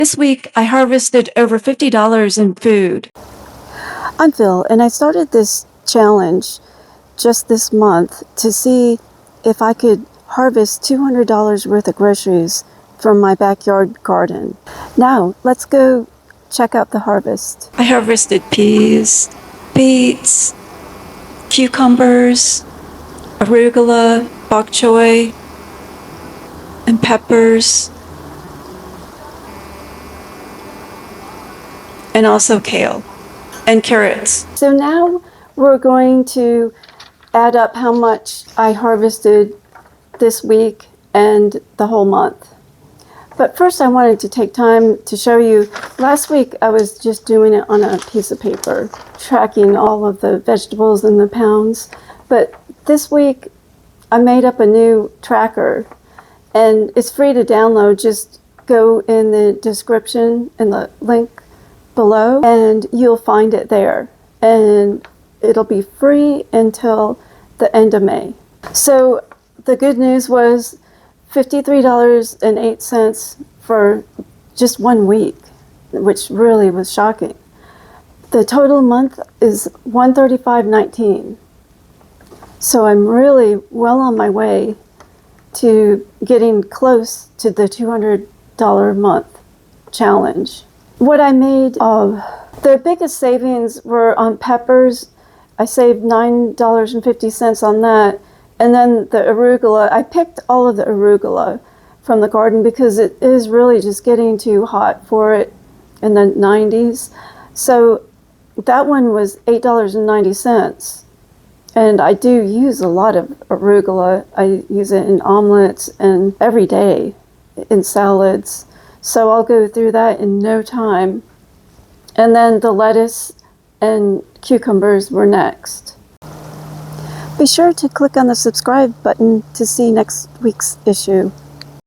This week, I harvested over $50 in food. I'm Phil, and I started this challenge just this month to see if I could harvest $200 worth of groceries from my backyard garden. Now, let's go check out the harvest. I harvested peas, beets, cucumbers, arugula, bok choy, and peppers, and also kale and carrots. So now we're going to add up how much I harvested this week and the whole month. But first I wanted to take time to show you, last week I was just doing it on a piece of paper, tracking all of the vegetables in the pounds. But this week I made up a new tracker, and it's free to download. Just go in the description and the link below and you'll find it there. And it'll be free until the end of May. So the good news was $53.08 for just 1 week, which really was shocking. The total month is $135.19. So I'm really well on my way to getting close to the $200 month challenge. What I made of the biggest savings were on peppers. I saved $9.50 on that. And then the arugula, I picked all of the arugula from the garden because it is really just getting too hot for it in the 90s. So that one was $8.90. And I do use a lot of arugula. I use it in omelets and every day in salads. So I'll go through that in no time. And then the lettuce and cucumbers were next. Be sure to click on the subscribe button to see next week's issue.